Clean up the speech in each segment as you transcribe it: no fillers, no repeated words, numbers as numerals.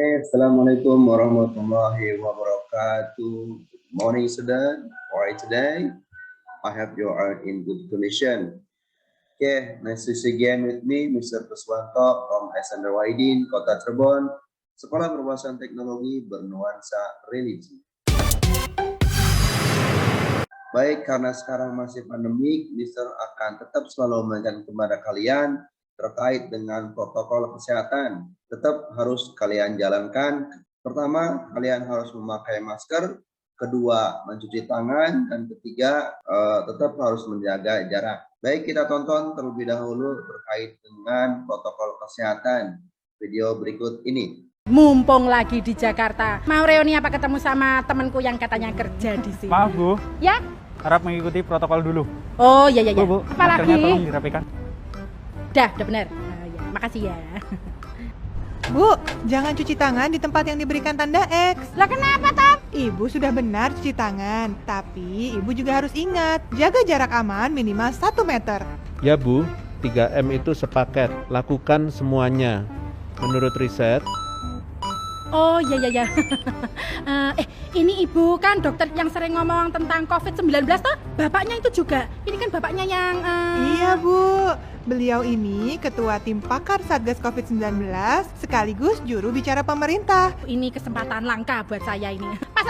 Assalamualaikum warahmatullahi wabarakatuh. Good morning, student. Alright, today I hope you are in good condition. Okay, nice to see again with me, Mr. Kuswanto from Alexander Wahidin, Kota Cirebon, Sekolah Perluasan Teknologi Bernuansa Religi. Baik, karena sekarang masih pandemik, Mr. akan tetap selalu mengingatkan kepada kalian terkait dengan protokol kesehatan. Tetap harus kalian jalankan. Pertama, kalian harus memakai masker. Kedua, mencuci tangan. Dan ketiga, tetap harus menjaga jarak. Baik, kita tonton terlebih dahulu terkait dengan protokol kesehatan. Video berikut ini. Mumpung lagi di Jakarta, mau reuni apa ketemu sama temanku yang katanya kerja di sini? Maaf Bu, Ya? harap mengikuti protokol dulu. Oh iya. Bu, Apalagi? maskernya tolong dirapikan. Udah benar. Ya, makasih ya. Bu, jangan cuci tangan di tempat yang diberikan tanda X. Lah kenapa, Tom? Ibu sudah benar cuci tangan, tapi ibu juga harus ingat, jaga jarak aman minimal 1 meter. Ya Bu, 3M itu sepaket, lakukan semuanya. Menurut riset, Oh iya. Ini ibu kan dokter yang sering ngomong tentang COVID-19 toh? Bapaknya itu juga. Ini kan bapaknya yang Iya Bu, beliau ini ketua tim pakar Satgas COVID-19 sekaligus juru bicara pemerintah. Ini kesempatan langka buat saya ini. Pak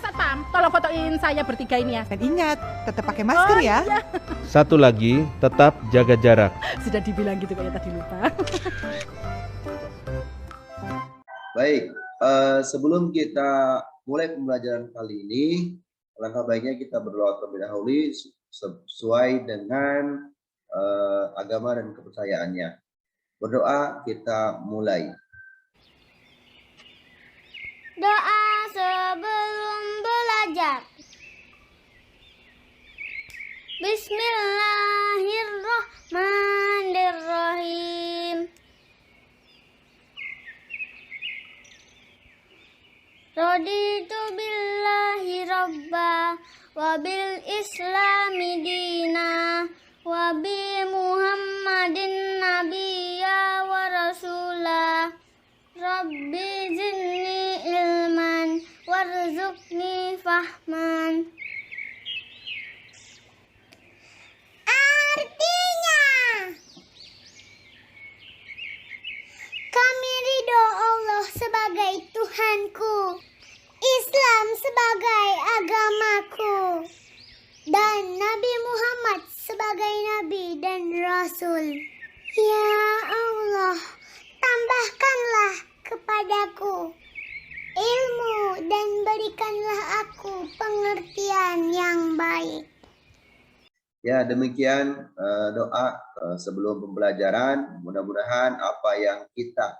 Satpam, tolong fotoin saya bertiga ini ya. Dan ingat, tetap pakai masker ya. Iya. satu lagi, tetap jaga jarak. Sudah dibilang gitu kayak tadi lupa. Baik, sebelum kita mulai pembelajaran kali ini, alangkah baiknya kita berdoa terlebih dahulu sesuai dengan agama dan kepercayaannya. Berdoa, kita mulai. Doa sebelum belajar. Bismillahirrahmanirrahim. Raditu billahi rabba wa bil islami dina wa bi muhammadin nabiyya wa rasulah. Rabbi zidni ilman warzuqni fahman. Artinya, kami ridho Allah sebagai Tuhanku, Islam sebagai agamaku, dan Nabi Muhammad sebagai Nabi dan Rasul. Ya Allah, tambahkanlah kepadaku ilmu dan berikanlah aku pengertian yang baik. Ya, demikian doa sebelum pembelajaran. Mudah-mudahan apa yang kita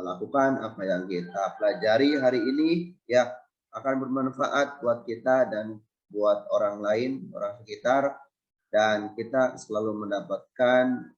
lakukan, apa yang kita pelajari hari ini ya akan bermanfaat buat kita dan buat orang lain, orang sekitar, dan kita selalu mendapatkan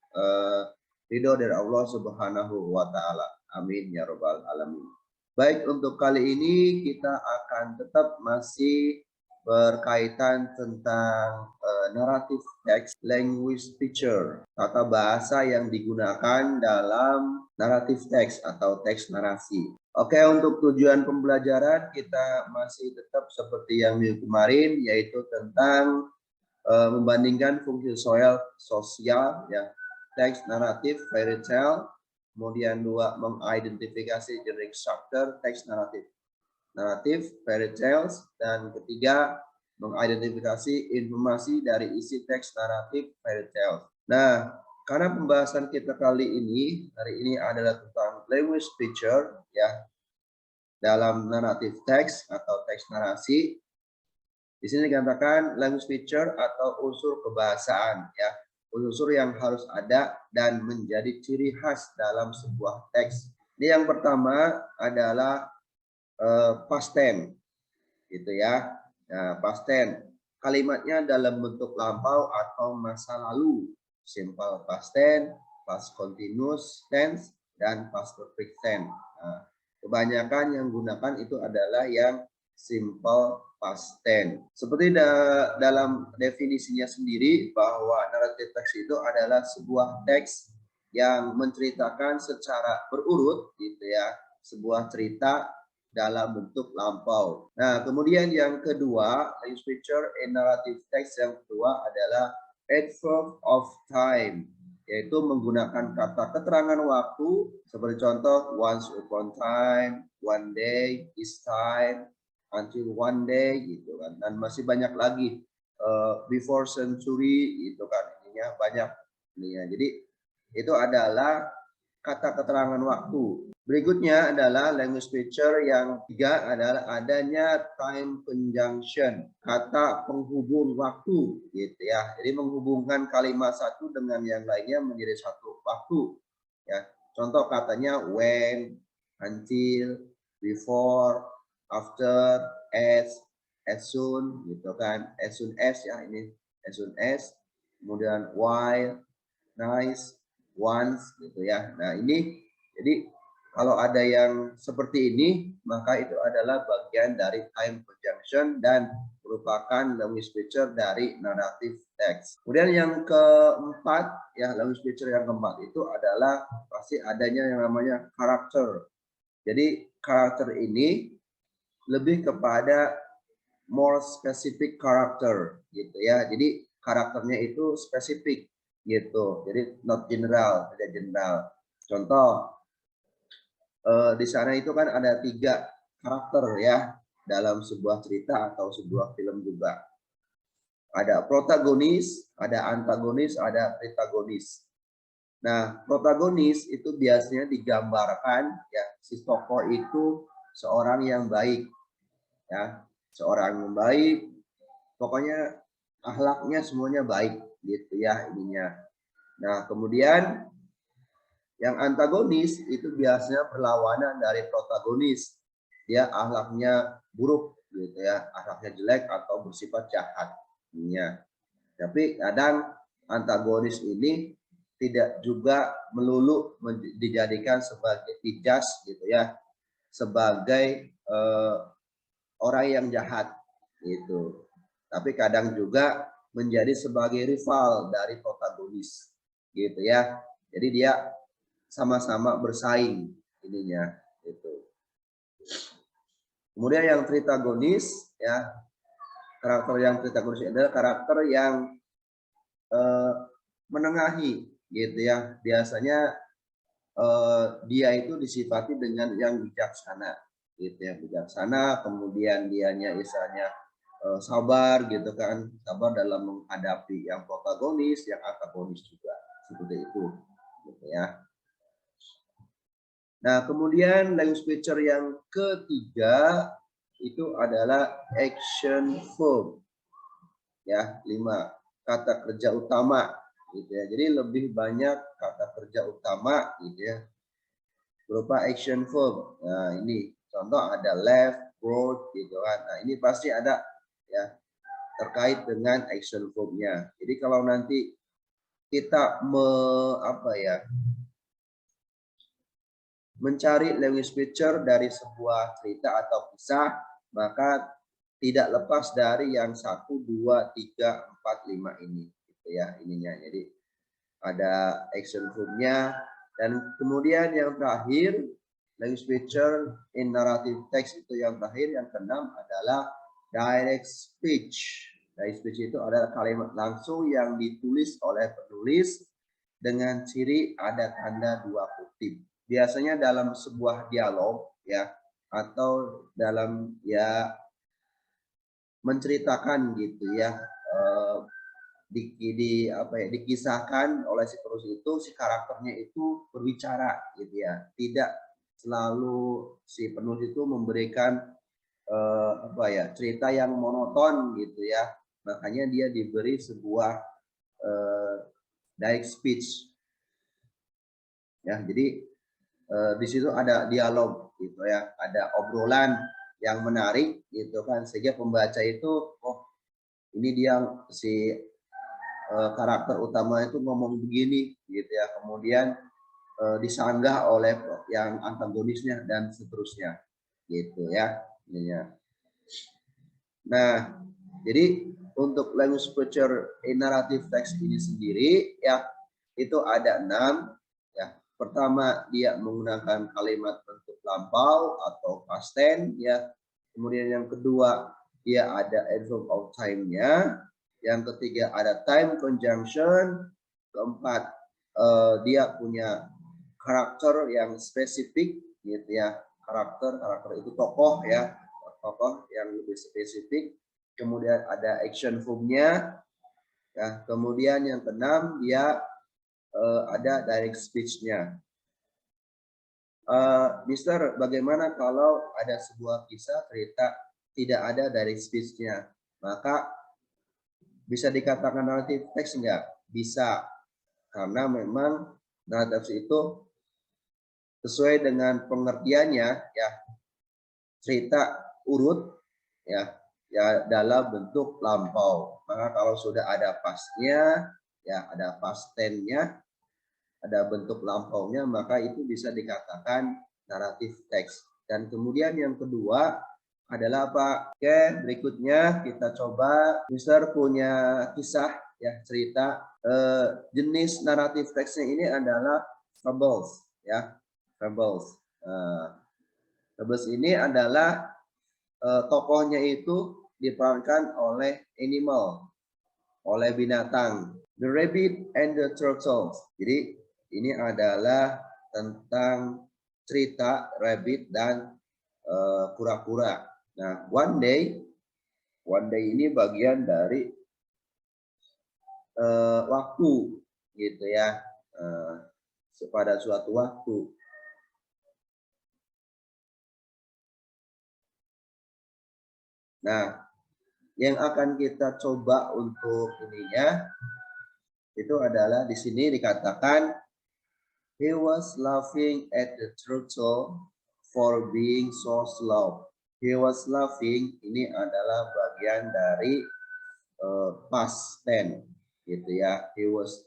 ridho dari Allah Subhanahu wa Ta'ala. Amin ya Rabbal Alamin. Baik, untuk kali ini kita akan tetap masih berkaitan tentang narrative text language feature, tata bahasa yang digunakan dalam narrative text atau teks narasi. Oke, untuk tujuan pembelajaran kita masih tetap seperti yang minggu kemarin, yaitu tentang membandingkan fungsi sosial ya, teks naratif fairy tale, kemudian 2 mengidentifikasi generic structure teks naratif fairy tales, dan ketiga mengidentifikasi informasi dari isi teks naratif fairy tales. Nah, karena pembahasan kita kali ini hari ini adalah tentang language feature ya dalam naratif teks atau teks narasi. Di sini dikatakan language feature atau unsur kebahasaan ya, unsur yang harus ada dan menjadi ciri khas dalam sebuah teks. Ini yang pertama adalah past tense gitu ya. Nah, past tense kalimatnya dalam bentuk lampau atau masa lalu, simple past tense, past continuous tense, dan past perfect tense. Nah, kebanyakan yang gunakan itu adalah yang simple past tense. Seperti dalam definisinya sendiri bahwa narrative text itu adalah sebuah teks yang menceritakan secara berurut gitu ya, sebuah cerita dalam bentuk lampau. Nah, kemudian yang kedua, language feature in narrative text yang kedua adalah adverb of time, yaitu menggunakan kata keterangan waktu seperti contoh once upon time, one day, this time, until one day gitu kan, dan masih banyak lagi before century gitu kan, ininya banyak ini ya. Jadi itu adalah kata keterangan waktu. Berikutnya adalah language feature yang ketiga adalah adanya time conjunction, kata penghubung waktu gitu ya. Jadi menghubungkan kalimat satu dengan yang lainnya menjadi satu waktu ya. Contoh katanya when, until, before, after, as soon gitu kan. As soon as ya, ini as soon as, kemudian while, nice, once gitu ya. Nah, ini jadi kalau ada yang seperti ini, maka itu adalah bagian dari time conjunction dan merupakan language feature dari narrative text. Kemudian yang keempat, ya language feature yang keempat itu adalah pasti adanya yang namanya karakter. Jadi karakter ini lebih kepada more specific character gitu ya. Jadi karakternya itu spesifik gitu. Jadi not general, tidak general. Contoh di sana itu kan ada 3 karakter ya dalam sebuah cerita atau sebuah film juga. Ada protagonis, ada antagonis, ada pritagonis. Nah, protagonis itu biasanya digambarkan ya si tokoh itu seorang yang baik ya, seorang yang baik, pokoknya akhlaknya semuanya baik gitu ya ininya. Nah, kemudian yang antagonis itu biasanya berlawanan dari protagonis. Dia akhlaknya buruk gitu ya, akhlaknya jelek atau bersifat jahat. Ya. Tapi kadang antagonis ini tidak juga melulu dijadikan sebagai dijudge gitu ya, sebagai orang yang jahat gitu. Tapi kadang juga menjadi sebagai rival dari protagonis gitu ya. Jadi dia sama-sama bersaing ininya itu. Kemudian yang tritagonis ya, karakter yang tritagonis adalah karakter yang menengahi gitu ya. Biasanya dia itu disifati dengan yang bijaksana gitu ya, bijaksana, kemudian dianya misalnya sabar gitu kan, sabar dalam menghadapi yang protagonis, yang antagonis juga seperti itu gitu ya. Nah, kemudian language feature yang ketiga itu adalah action verb. Ya, 5 kata kerja utama gitu ya. Jadi lebih banyak kata kerja utama gitu ya. Berupa action verb. Nah, ini contoh ada left, wrote gitu kan. Nah, ini pasti ada ya terkait dengan action verb-nya. Jadi kalau nanti kita mencari language feature dari sebuah cerita atau kisah, maka tidak lepas dari yang 1, 2, 3, 4, 5 ini gitu ya ininya. Jadi ada action verb-nya, dan kemudian yang terakhir language feature in narrative text itu yang terakhir, yang keenam adalah direct speech. Direct speech itu adalah kalimat langsung yang ditulis oleh penulis dengan ciri ada tanda 2 kutip. Biasanya dalam sebuah dialog ya, atau dalam ya menceritakan gitu ya, dikisahkan oleh si penulis itu, si karakternya itu berbicara gitu ya. Tidak selalu si penulis itu memberikan cerita yang monoton gitu ya. Makanya dia diberi sebuah direct speech. Ya, jadi di situ ada dialog gitu ya, ada obrolan yang menarik gitu kan, sehingga pembaca itu oh ini dia si karakter utama itu ngomong begini gitu ya, kemudian disanggah oleh yang antagonisnya dan seterusnya gitu ya. Nah, jadi untuk language feature in narrative text ini sendiri ya itu ada 6 ya. Pertama, dia menggunakan kalimat bentuk lampau atau past tense ya. Kemudian yang kedua dia ada adverb of time-nya. Yang ketiga ada time conjunction. Keempat dia punya karakter yang spesifik gitu ya. Karakter itu tokoh ya, tokoh yang lebih spesifik. Kemudian ada action verb-nya. Ya, kemudian yang keenam dia ada direct speech-nya. Mister, bagaimana kalau ada sebuah kisah cerita tidak ada direct speech-nya? Maka bisa dikatakan narrative text enggak? Bisa, karena memang narrative itu sesuai dengan pengertiannya ya, cerita urut ya dalam bentuk lampau. Maka kalau sudah ada pastnya ya, ada past tense-nya, ada bentuk lampaunya, maka itu bisa dikatakan narrative text. Dan kemudian yang kedua adalah apa? Oke, berikutnya kita coba, Mister punya kisah ya, cerita jenis narrative text-nya ini adalah fables ya, fables. Fables ini adalah tokohnya itu diperankan oleh animal, oleh binatang. The Rabbit and the Turtle. Jadi ini adalah tentang cerita rabbit dan kura-kura. Nah, one day ini bagian dari waktu gitu ya, pada suatu waktu. Nah, yang akan kita coba untuk ininya itu adalah di sini dikatakan he was laughing at the turtle for being so slow. He was laughing ini adalah bagian dari past tense gitu ya. He was,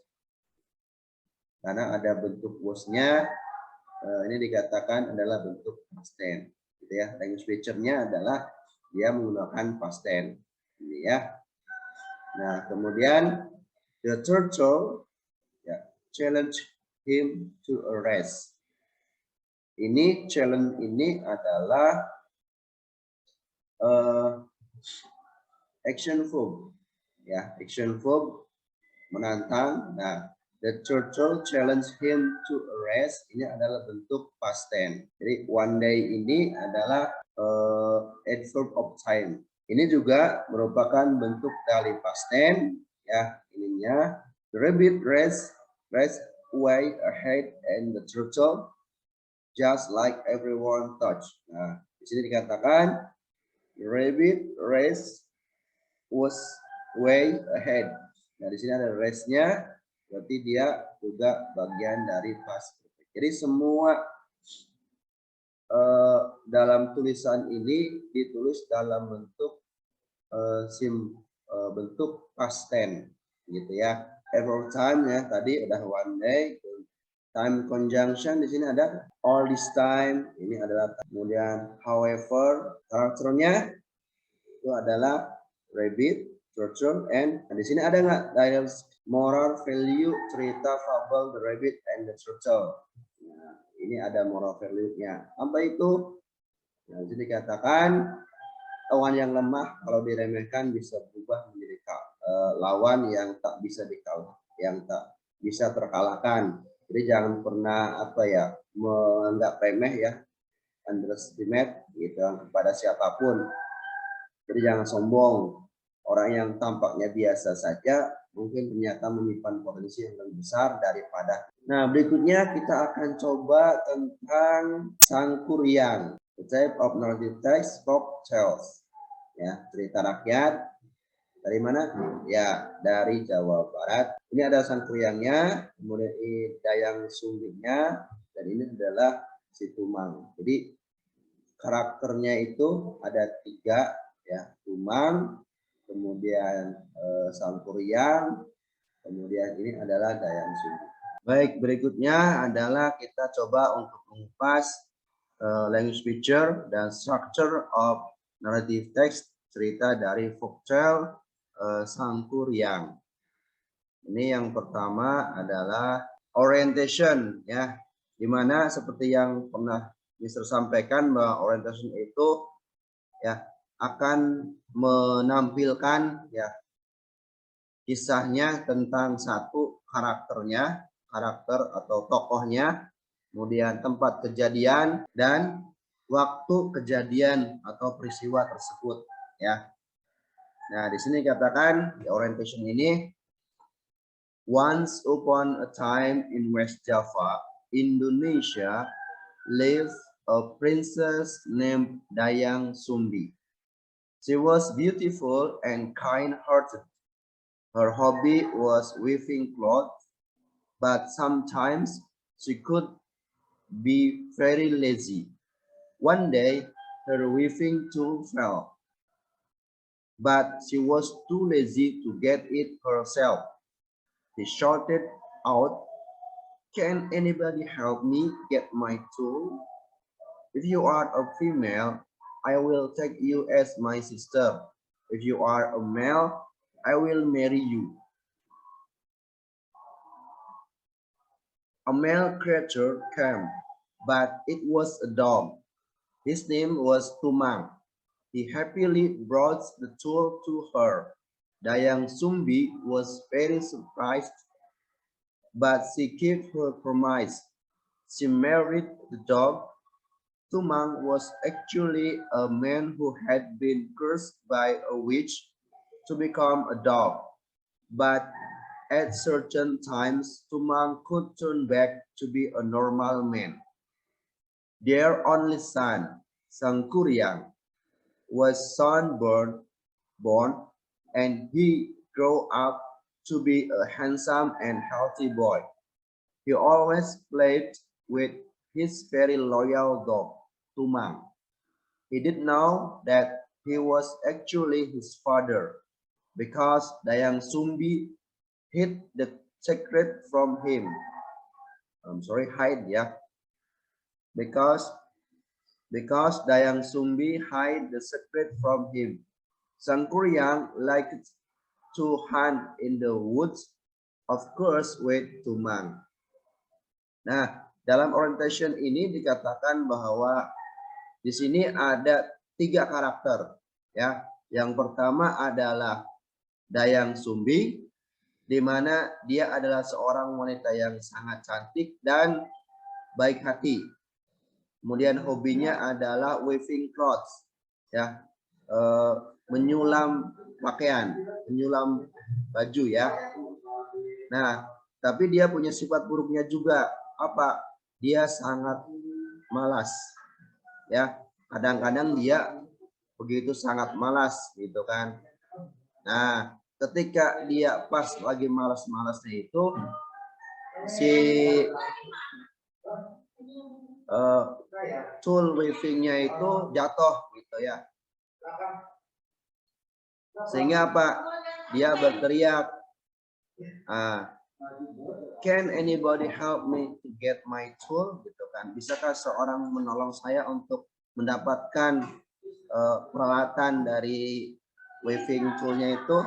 karena ada bentuk was-nya, ini dikatakan adalah bentuk past tense gitu ya. Language feature-nya adalah dia menggunakan past tense ini ya. Nah, kemudian the turtle ya, challenge him to a race. Ini challenge ini adalah action verb ya, action verb menantang. Nah, the turtle challenge him to a race ini adalah bentuk past tense. Jadi one day ini adalah adverb of time. Ini juga merupakan bentuk dari past tense ya, ininya. The rabbit race way ahead and the turtle just like everyone touch. Nah, di sini dikatakan the rabbit race was way ahead. Nah, di sini ada race-nya, berarti dia juga bagian dari past perfect. Jadi semua dalam tulisan ini ditulis dalam bentuk bentuk past tense gitu ya. Every time ya, tadi udah one day. Time conjunction di sini ada all this time, ini adalah. Kemudian however, karakternya itu adalah rabbit, turtle, and di sini ada nggak moral value cerita fable the rabbit and the turtle. Nah, ini ada moral value-nya. Apa itu? Nah, jadi dikatakan lawan yang lemah kalau diremehkan bisa berubah menjadi lawan yang tak bisa yang tak bisa terkalahkan. Jadi jangan pernah menganggap remeh ya, underestimate gitu kepada siapapun. Jadi jangan sombong. Orang yang tampaknya biasa saja mungkin ternyata menyimpan potensi yang lebih besar daripada. Nah, berikutnya kita akan coba tentang Sangkuriang. The type of narrative text folk tales. Ya, cerita rakyat. Dari mana? Ya, dari Jawa Barat. Ini ada Sangkuriangnya, kemudian ini Dayang Sumbinya, dan ini adalah si Tumang. Jadi karakternya itu ada 3 ya, Tumang, kemudian Sangkuriang, kemudian ini adalah Dayang Sumbi. Baik, berikutnya adalah kita coba untuk mengupas language feature dan structure of narrative text, cerita dari folktale Sangkuriang. Ini yang pertama adalah orientation ya, dimana seperti yang pernah Mister sampaikan bahwa orientation itu ya akan menampilkan ya kisahnya tentang satu karakter atau tokohnya, kemudian tempat kejadian dan waktu kejadian atau peristiwa tersebut ya. Nah, di sini katakan di orientation ini, once upon a time in West Java, Indonesia, lived a princess named Dayang Sumbi. She was beautiful and kind-hearted. Her hobby was weaving clothes, but sometimes she could be very lazy. One day, her weaving tool fell, but she was too lazy to get it herself. She shouted out, "Can anybody help me get my tool? If you are a female, I will take you as my sister. If you are a male, I will marry you." A male creature came, but it was a dog. His name was Tumang. He happily brought the tool to her. Dayang Sumbi was very surprised, but she kept her promise. She married the dog. Tumang was actually a man who had been cursed by a witch to become a dog. But at certain times, Tumang could turn back to be a normal man. Their only son, Sangkuriang, was born, and he grew up to be a handsome and healthy boy. He always played with his very loyal dog, Tumang. He didn't know that he was actually his father, because Dayang Sumbi hid the secret from him. Because Dayang Sumbi hid the secret from him. Sangkuriang liked to hunt in the woods, of course with Tumang. Nah, dalam orientation ini dikatakan bahwa di sini ada 3 karakter ya. Yang pertama adalah Dayang Sumbi, di mana dia adalah seorang wanita yang sangat cantik dan baik hati. Kemudian hobinya adalah weaving clothes, ya, menyulam pakaian, menyulam baju ya. Nah, tapi dia punya sifat buruknya juga. Apa? Dia sangat malas, ya. Kadang-kadang dia begitu sangat malas, gitu kan. Nah, ketika dia pas lagi malas-malasnya itu, si tool weavingnya itu jatuh gitu ya, sehingga apa, dia berteriak, "Can anybody help me to get my tool?" gitu kan, bisakah seorang menolong saya untuk mendapatkan peralatan dari weaving toolnya itu.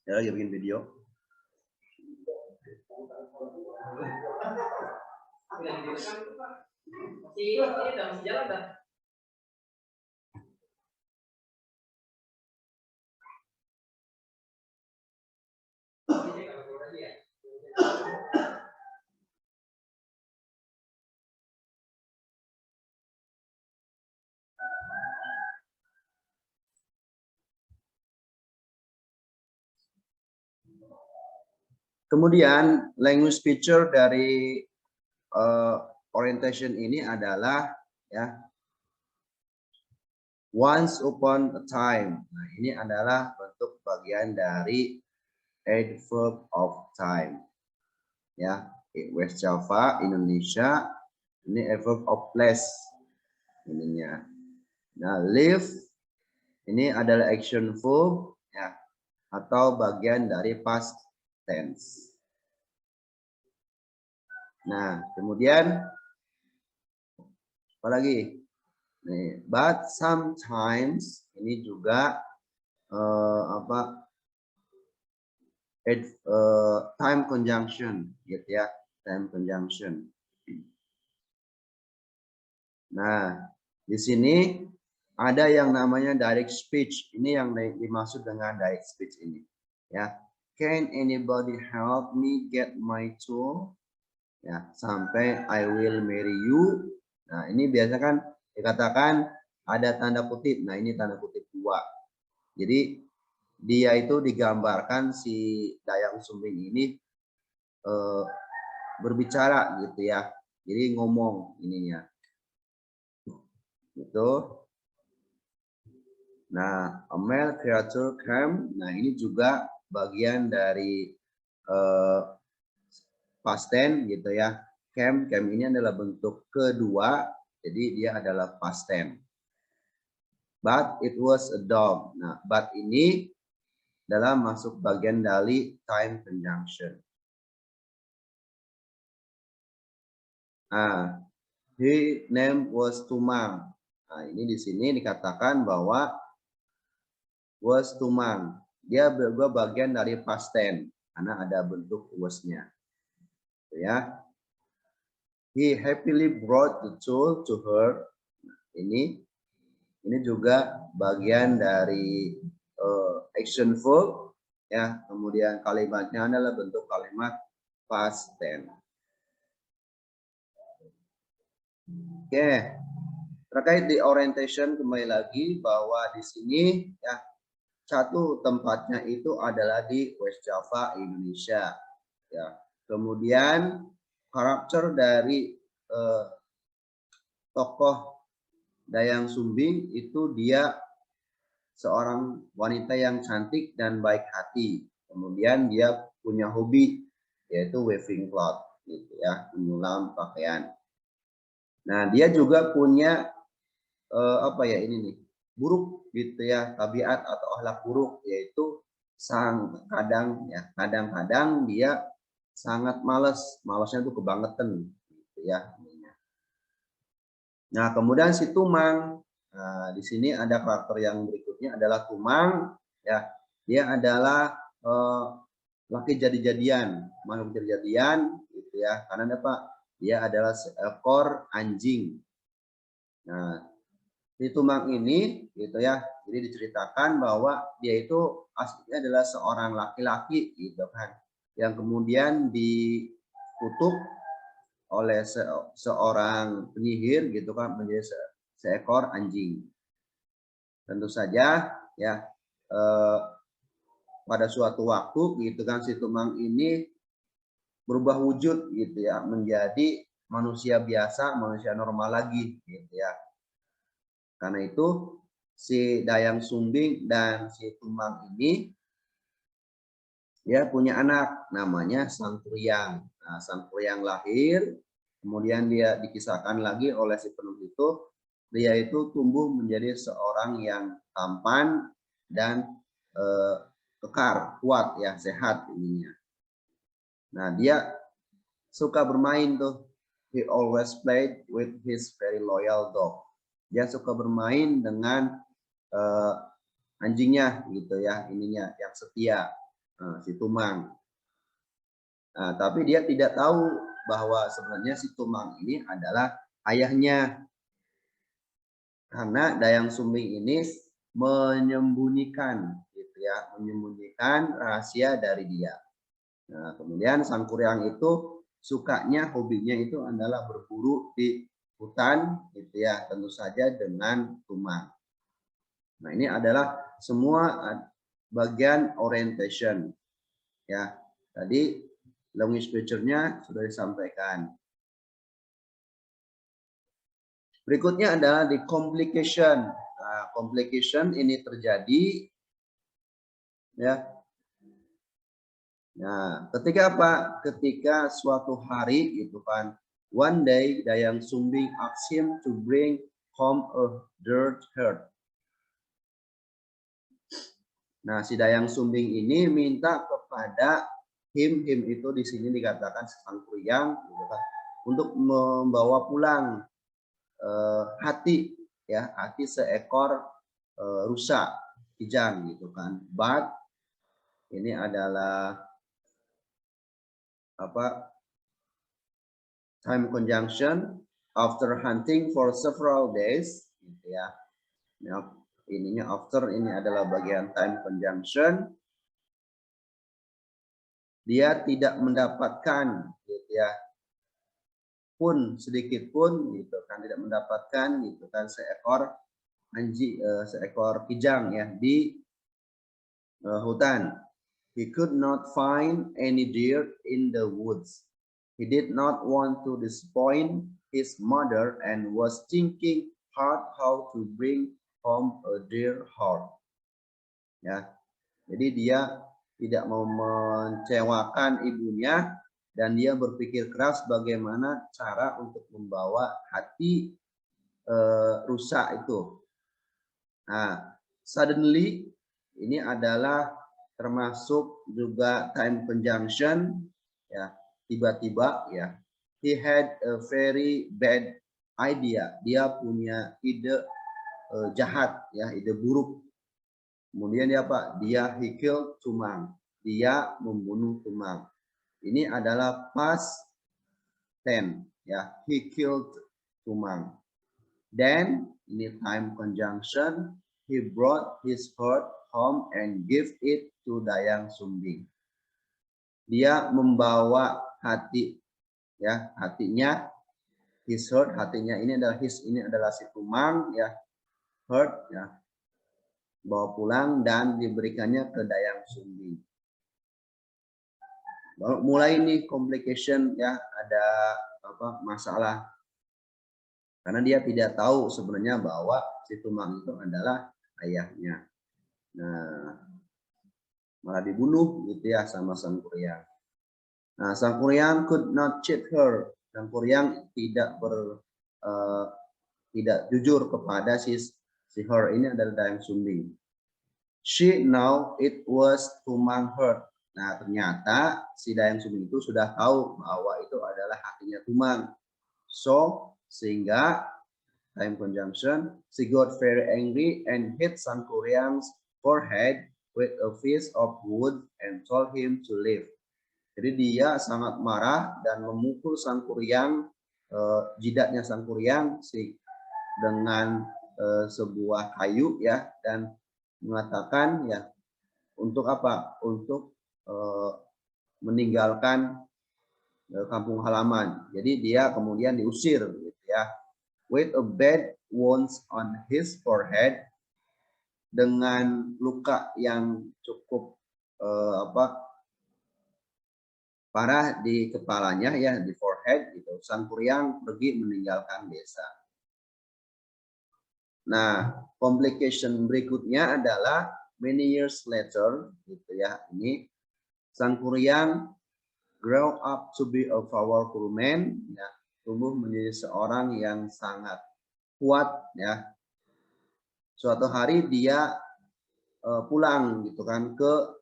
Ya, lagi bikin video. Kemudian language feature dari orientation ini adalah ya, Once upon a time. Nah, ini adalah bentuk bagian dari adverb of time. Ya, West Java, Indonesia, ini adverb of place ininya. Nah, live ini adalah action verb ya, atau bagian dari past tense. Nah, kemudian apa lagi? Nih, but sometimes ini juga time conjunction gitu ya, time conjunction. Nah, di sini ada yang namanya direct speech. Ini yang dimaksud dengan direct speech ini ya. Can anybody help me get my tool? Ya, sampai I will marry you. Nah, ini biasa kan dikatakan ada tanda kutip. Nah, ini tanda kutip 2. Jadi dia itu digambarkan si Dayang Sumbing ini berbicara gitu ya. Jadi ngomong ininya. Gitu. Nah, a male creature came. Nah, ini juga bagian dari past tense gitu ya. Came ini adalah bentuk kedua, jadi dia adalah past tense. But it was a dog. Nah, but ini dalam masuk bagian dari time conjunction. Nah, his name was Tumang. Nah, ini di sini dikatakan bahwa was Tumang. Dia bagian dari past tense karena ada bentuk was-nya. Ya. He happily brought the tool to her. Ini juga bagian dari action verb ya, kemudian kalimatnya adalah bentuk kalimat past tense. Oke. Terkait di orientation kembali lagi bahwa di sini ya satu tempatnya itu adalah di West Java, Indonesia ya. Kemudian karakter dari tokoh Dayang Sumbing itu dia seorang wanita yang cantik dan baik hati. Kemudian dia punya hobi yaitu weaving cloth gitu ya, menyulam pakaian. Nah, dia juga punya buruk gitu ya, tabiat atau akhlak buruk, yaitu kadang-kadang dia sangat malasnya tuh kebangetan gitu ya. Nah, kemudian si Tumang, nah, di sini ada karakter yang berikutnya adalah Tumang ya. Dia adalah laki jadi-jadian, makhluk jadi-jadian gitu ya. Karena apa? Dia adalah seekor anjing. Nah, si Tumang ini gitu ya. Jadi diceritakan bahwa dia itu aslinya adalah seorang laki-laki gitu kan, yang kemudian dikutuk oleh seorang penyihir gitu kan menjadi seekor anjing. Tentu saja ya pada suatu waktu gitu kan si Tumang ini berubah wujud gitu ya menjadi manusia biasa, manusia normal lagi gitu ya. Karena itu si Dayang Sumbing dan si Tumang ini dia punya anak namanya Sangkuriang. Nah, Sangkuriang lahir, kemudian dia dikisahkan lagi oleh si penulis itu, dia itu tumbuh menjadi seorang yang tampan dan kekar, kuat ya, sehat ininya. Nah, dia suka bermain tuh. He always played with his very loyal dog. Dia suka bermain dengan anjingnya gitu ya, ininya yang setia. Si Tumang. Nah, tapi dia tidak tahu bahwa sebenarnya si Tumang ini adalah ayahnya. Karena Dayang Sumbing ini menyembunyikan gitu ya, menyembunyikan rahasia dari dia. Nah, kemudian Sangkuriang itu sukanya, hobinya itu adalah berburu di hutan gitu ya, tentu saja dengan Tumang. Nah, ini adalah semua bagian orientation ya. Tadi language feature-nya sudah disampaikan. Berikutnya adalah di complication. Nah, complication ini terjadi ya. Nah, ketika apa? Ketika suatu hari gitu kan, one day Dayang Sumbing asked him to bring home a dirt herd. Nah, si Dayang Sumbing ini minta kepada him itu di sini dikatakan sang kuryang gitu kan, untuk membawa pulang hati ya, hati seekor rusa kijang gitu kan. But ini adalah apa, time conjunction after hunting for several days gitu ya. Nah, ininya after, ini adalah bagian time conjunction. Dia tidak mendapatkan gitu ya, pun sedikit pun gitu kan, tidak mendapatkan gitu kan seekor seekor kijang ya di hutan. He could not find any deer in the woods. He did not want to disappoint his mother and was thinking hard how to bring home a deer herd. Ya, jadi dia tidak mau mengecewakan ibunya dan dia berpikir keras bagaimana cara untuk membawa hati rusa itu. Nah, suddenly ini adalah termasuk juga time conjunction ya, tiba-tiba ya. He had a very bad idea. Dia punya ide jahat ya, ide buruk. Kemudian dia apa? Dia he killed Tumang. Dia membunuh Tumang. Ini adalah past tense ya. He killed Tumang. Then ini time conjunction. He brought his herd home and gave it to Dayang Sumbing. Dia membawa hati ya, hatinya, his herd, hatinya ini adalah his, ini adalah si Tumang ya, herd ya, bawa pulang dan diberikannya ke Dayang Sumbing. Mulai ini complication ya, ada apa, masalah karena dia tidak tahu sebenarnya bahwa si Tumang itu adalah ayahnya. Nah, malah dibunuh gitu ya sama sang kuryang. Nah, sang kuryang could not cheat her. Sang kuryang tidak tidak jujur kepada si her, ini adalah Dayang Sumbing. She know it was Tumang herd. Nah, ternyata si Dayang Sumbing itu sudah tahu bahwa itu adalah hatinya Tumang. So, sehingga time conjunction, she got very angry and hit sang kuryang's forehead with a piece of wood and told him to leave. Jadi dia sangat marah dan memukul sang kuryang, jidatnya sang kuryang dengan sebuah kayu ya, dan mengatakan ya, untuk apa? Untuk meninggalkan kampung halaman. Jadi dia kemudian diusir gitu ya. With a bad wounds on his forehead, dengan luka yang cukup parah di kepalanya ya, di forehead gitu. Sang kuryang pergi meninggalkan desa. Nah, complication berikutnya adalah many years later gitu ya. Ini sang kuryang grow up to be a powerful man ya, tumbuh menjadi seorang yang sangat kuat ya. Suatu hari dia pulang gitu kan ke,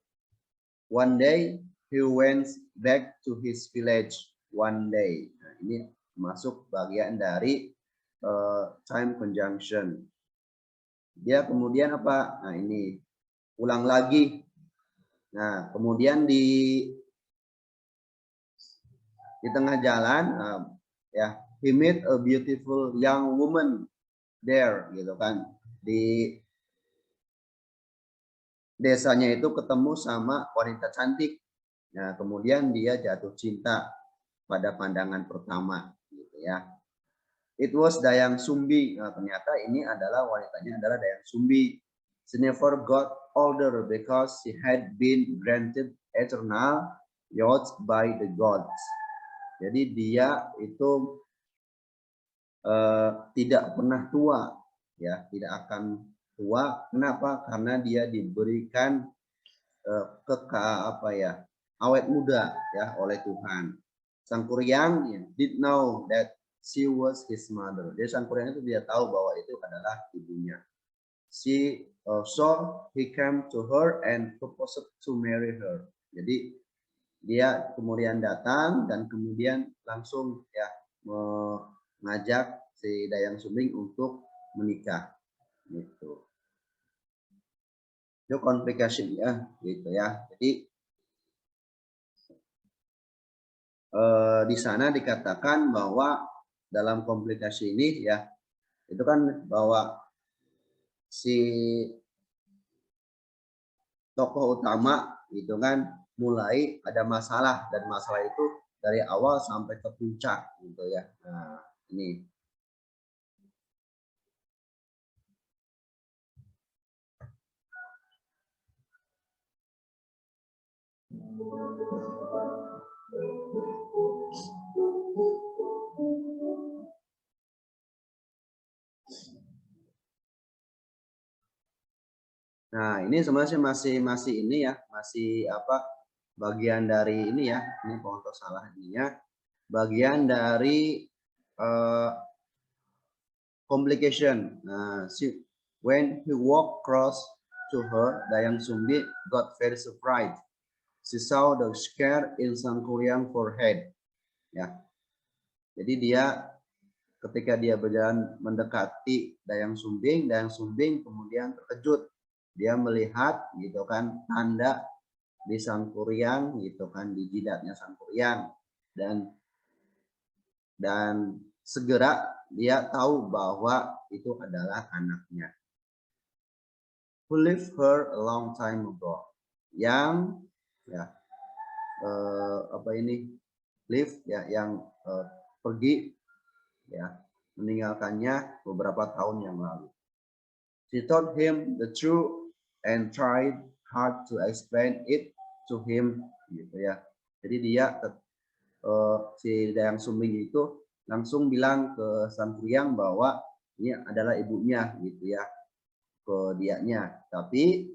one day he went back to his village one day. Nah, ini masuk bagian dari time conjunction. Dia kemudian apa? Nah, ini pulang lagi. Nah, kemudian di tengah jalan ya, he met a beautiful young woman there gitu kan. Di desanya itu ketemu sama wanita cantik. Nah, kemudian dia jatuh cinta pada pandangan pertama gitu ya. It was Dayang Sumbi. Nah, ternyata ini adalah wanitanya adalah Dayang Sumbi. She never got older because she had been granted eternal youth by the gods. Jadi dia itu tidak pernah tua ya, tidak akan tua. Kenapa? Karena dia diberikan awet muda ya oleh Tuhan. Sang Kuryang did know that she was his mother. Jadi Sang Kuryang itu dia tahu bahwa itu adalah ibunya. So he came to her and proposed to marry her. Jadi dia kemudian datang dan kemudian langsung ya mengajak si Dayang Sumbing untuk menikah. Gitu. Itu komplikasinya gitu ya. Jadi di sana dikatakan bahwa dalam komplikasi ini ya itu kan bahwa si tokoh utama itu kan mulai ada masalah dan masalah itu dari awal sampai ke puncak gitu ya. Nah, ini Nah, ini sebenarnya masih ini ya, masih bagian dari ini ya. Ini kalau salah ininya. Bagian dari complication. Nah, when he walked across to her, Dayang Sumbi got very surprised. She saw the scar in Sang Kuryang forehead. Ya. Jadi dia ketika dia berjalan mendekati Dayang Sumbing kemudian terkejut. Dia melihat gitu kan tanda di Sang Kuryang gitu kan di jidatnya Sang Kuryang dan segera dia tahu bahwa itu adalah anaknya. Who left her a long time ago. Yang ya live ya yang pergi ya meninggalkannya beberapa tahun yang lalu. She told him the truth and tried hard to explain it to him gitu ya. Jadi dia si Dayang Sumbing itu langsung bilang ke Sang Kuryang bahwa ini adalah ibunya gitu ya ke dianya. Tapi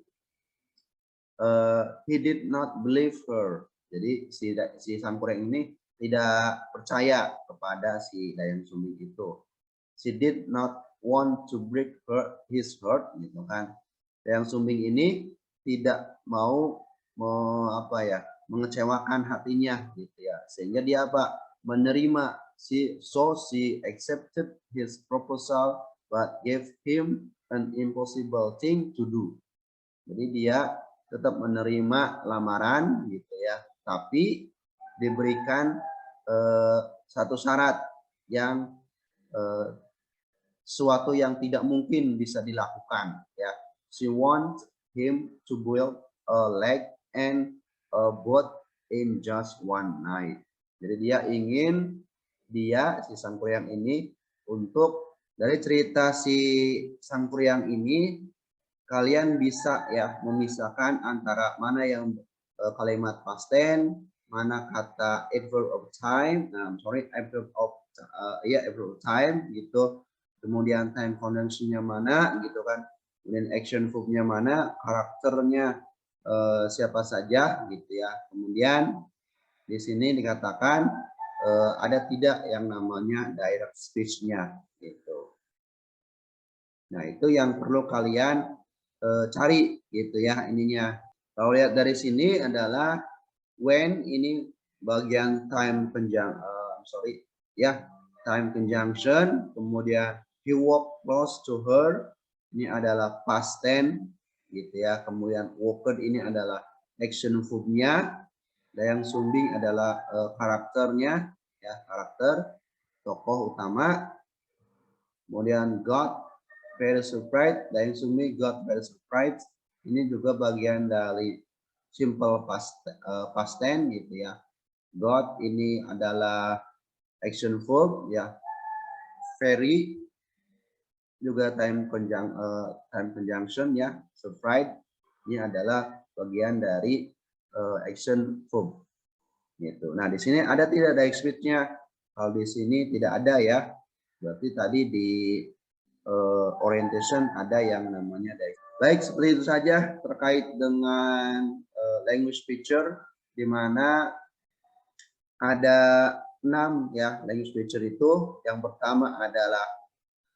he did not believe her. Jadi si Sang Kuryang ini tidak percaya kepada si Dayang Sumbing itu. She did not want to break his heart gitu kan. Dayang Sumbing ini tidak mau mengecewakan hatinya gitu ya. Sehingga dia menerima she accepted his proposal but gave him an impossible thing to do. Jadi dia tetap menerima lamaran gitu ya, tapi diberikan satu syarat yang sesuatu yang tidak mungkin bisa dilakukan ya. She wants him to build a leg and a boat in just one night. Jadi dia ingin si Sang Kuryang ini untuk dari cerita si Sang Kuryang ini kalian bisa ya memisahkan antara mana yang kalimat past tense, mana kata adverb of time, adverb of time gitu. Kemudian time conjunction-nya mana gitu kan. Kemudian action verb-nya mana, karakternya siapa saja gitu ya. Kemudian di sini dikatakan ada tidak yang namanya direct speech-nya gitu. Nah, itu yang perlu kalian cari gitu ya ininya. Kalau lihat dari sini adalah when ini bagian time time conjunction, kemudian he walked close to her. Ini adalah past tense gitu ya. Kemudian walked ini adalah action verb-nya. Dayang Sumbing adalah karakternya ya, karakter tokoh utama. Kemudian got very surprised, Dayang Sumbing got very surprised. Ini juga bagian dari simple past tense gitu ya. Got ini adalah action verb ya. Very juga time conjunction ya. Surprise ini adalah bagian dari action verb gitu. Nah, di sini ada tidak direct speech-nya? Kalau di sini tidak ada ya. Berarti tadi di orientation, ada yang namanya direct. Baik, seperti itu saja terkait dengan language feature, di mana ada 6 ya language feature itu. Yang pertama adalah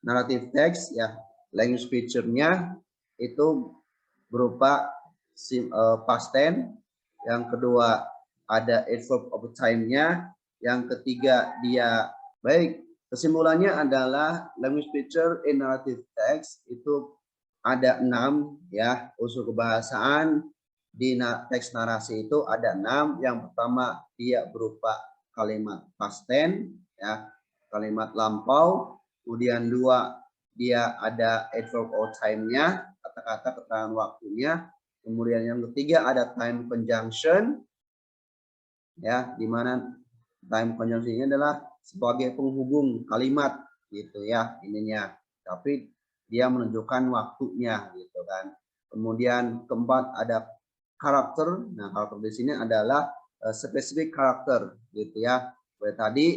narrative text ya, language feature-nya itu berupa past tense. Yang kedua ada adverb of time-nya. Yang ketiga dia baik. Kesimpulannya adalah language feature in narrative text itu ada 6 ya, unsur kebahasaan di teks narasi itu ada 6. Yang pertama dia berupa kalimat past tense ya, kalimat lampau. Kemudian 2 dia ada adverb of time-nya, kata-kata keterangan waktunya. Kemudian yang ketiga ada time conjunction ya, di mana time conjunction ini adalah sebagai penghubung kalimat gitu ya ininya, tapi dia menunjukkan waktunya gitu kan. Kemudian keempat ada karakter. Nah, karakter di sini adalah spesifik karakter gitu ya. Seperti tadi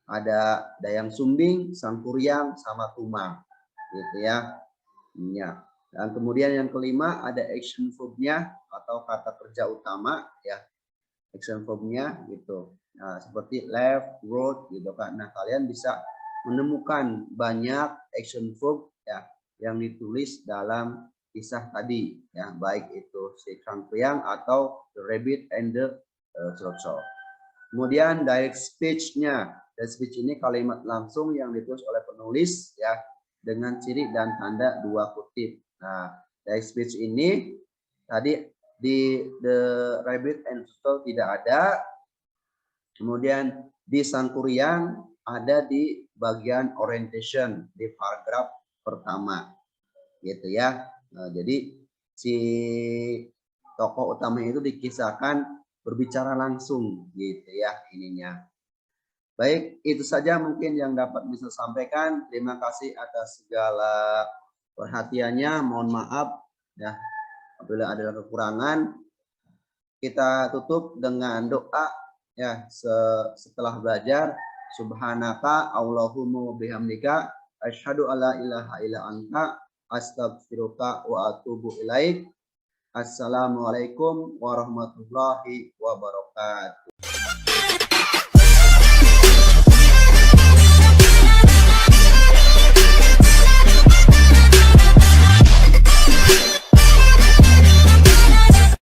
ada Dayang Sumbing, Sangkuriang, sama Tumang gitu ya. Ya. Dan kemudian yang kelima ada action verb-nya atau kata kerja utama ya. Action verb-nya gitu. Nah, seperti left, wrote gitu kan. Nah, kalian bisa menemukan banyak action verb ya yang ditulis dalam kisah tadi ya, baik itu si Sangkuriang atau the rabbit and the choco. Kemudian direct speech-nya. Direct speech ini kalimat langsung yang ditulis oleh penulis ya dengan ciri dan tanda 2 kutip. Nah, direct speech ini tadi di the rabbit and choco tidak ada. Kemudian di Sangkuriang ada di bagian orientation di paragraf pertama gitu ya. Nah, jadi si tokoh utama itu dikisahkan berbicara langsung gitu ya ininya. Baik, itu saja mungkin yang dapat bisa sampaikan. Terima kasih atas segala perhatiannya. Mohon maaf ya apabila ada kekurangan. Kita tutup dengan doa ya setelah belajar. Subhanaka Allahumma bihamdika asyhadu alla ilaha illa anta astaghfiruka wa atubu ilaik. Assalamualaikum warahmatullahi wabarakatuh.